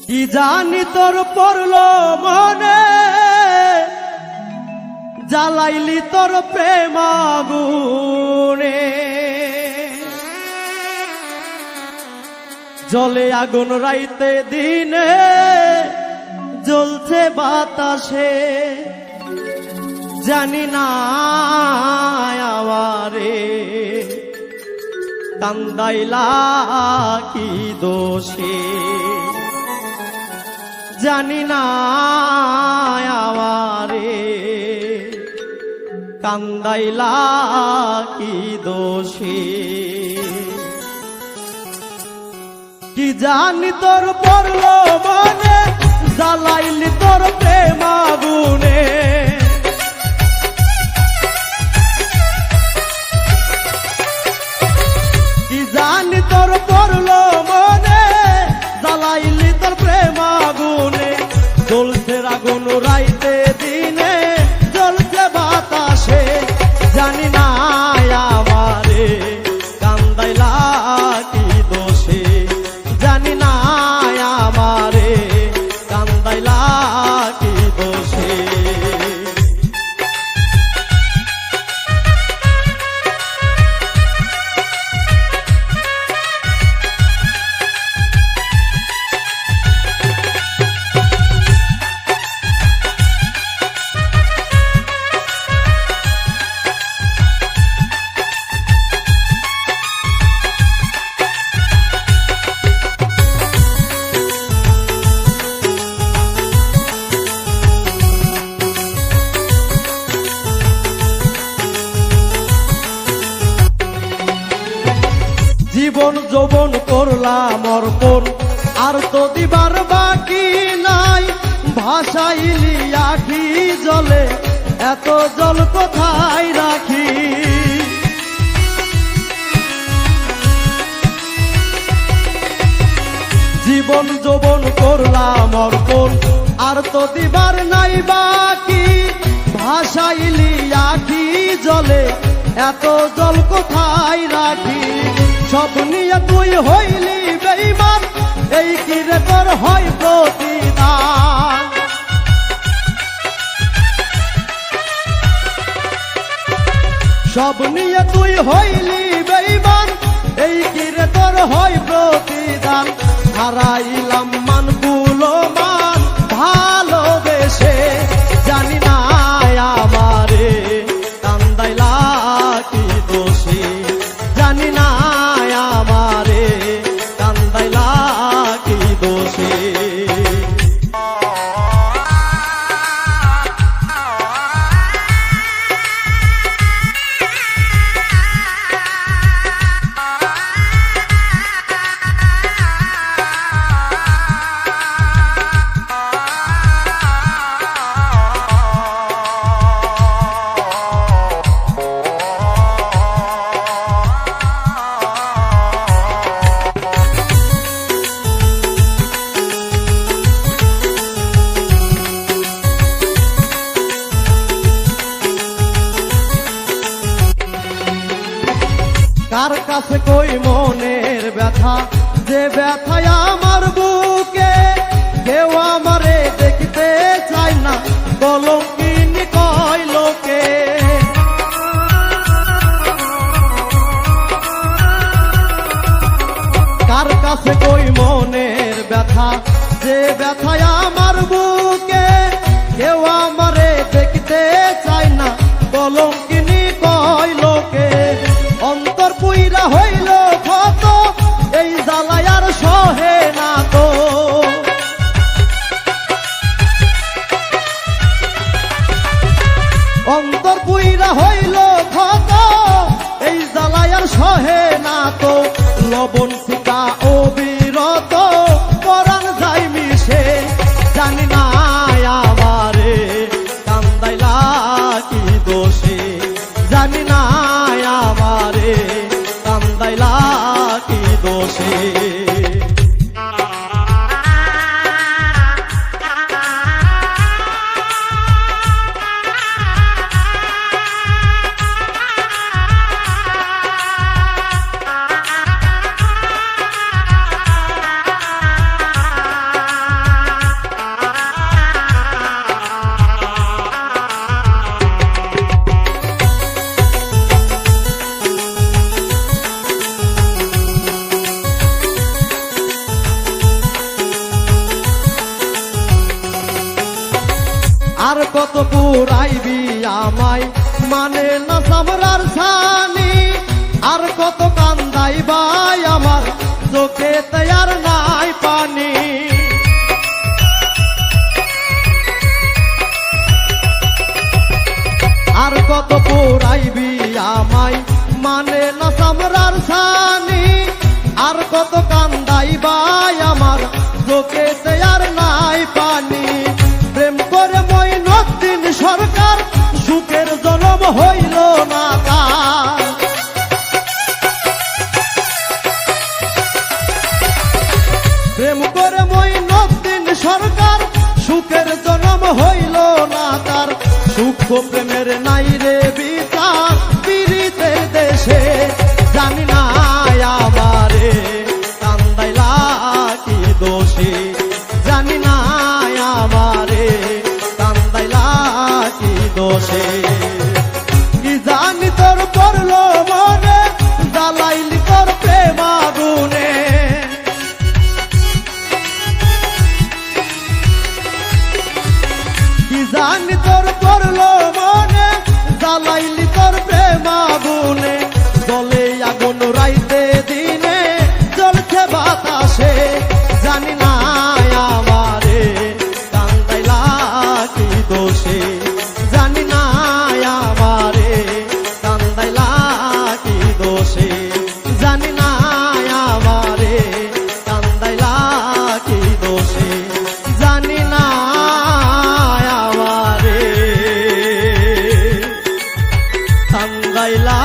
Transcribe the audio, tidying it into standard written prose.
কি জানি তোর পড়লো মনে, জ্বালাইলি তোর প্রেম আগুনে। জলে আগুন রাইতে দিনে, জ্বলছে বাতাসে, জানি না আমারে কান্দাইলা কি দোষে, জানি না আমারে কান্দাইলা কি দোষে। কি জানি তোর পড়লো মনে, জ্বালাইলি তোর প্রেম আগুনে। কি জানি তোর পড়লো মনে, জ্বালাইলি তোর প্রেম আগুনে। জ্বলছে আগুন রাইতে দিনে, জ্বলছে বাতাসে, জানি না আমারে কান্দাইলা কি দোষে, জানি না আমারে কান্দাইলা কি দোষে। জীবন যৌবন করলাম অর্পণ, আর তো দিবার বাকি নাই। ভাসাইলি আখি জলে, এত জল কোথায় রাখি। জীবন যৌবন করলাম অর্পণ, আর তো দিবার নাই বাকি। ভাসাইলি আখি জলে, এত জল কোথায় রাখি। সব নিয়ে তুই হইলি বেঈমান, এই কি রে তোর হয় প্রতিদান। সব নিয়ে তুই হইলি বেঈমান, এই কি রে তোর হয় প্রতিদান। হারাইলাম মানগুলো মান ভালোবেসে, জানি না আমারে কান্দাইলা কি দোষে, জানি না আমারে কান্দাইলা কি দোষে। কার কাছে কই মনের ব্যথা, যে ব্যথায় আমার বুকে। কেউ আমারে দেখতে চায় না, কলঙ্কিনী কয় লোকে। কার কাছে কই মনের ব্যথা, যে ব্যথায় আমার বুকে। কেউ আমারে দেখতে চায় না, কলঙ্কিনী কয় লোকে। অন্তর পুইরা হইল ক্ষত, এই জ্বালায় আর সহে না তো। অন্তর পুইরা হইল ক্ষত, এই জ্বালায় আর সহে না তো। লবণ ফিকা অবিরত, পরাণ যাই মিশে, জানি না আমারে কান্দাইলা কি দোষে। আর কত পুরাইবি আমায় মানে না সামরার ছানি, আর কত কান্দাইবাই আমার চোখে তৈয়ার নাই পানি। আর কত পুরাইবি আমায় মানে না সামরার ছানি, আর কত কান্দাইবাই আমার চোখে তৈয়ার নাই পানি। প্রেম করে মঈনুদ্দিন সরকার সুখের জনম হইল না তার। প্রেম করে মঈনুদ্দিন সরকার সুখের জনম হইল না তার। সুখ প্রেমের নাই রে বিচার পীড়িতের দেশে, জানি না আমারে কান্দাইলা কি দোষে, জানি না আমারে কান্দাইলা কি দোষে। কি জানি তোর পড়লো মনে জ্বালাইলি তোর প্রেম আগুনে, কি জানি তোর পড়লো মনে জ্বালাইলি তোর প্রেম আগুনে। জলে আগুন রাইতে দিনে জ্বলছে বাতাসে, জানি না আমারে কান্দাইলা কি দোষে, জানি না আমারে কান্দাইলা কি দোষে, জানি না আমারে কান্দাইলা কি দোষে, জানি না আমারে কান্দাইলা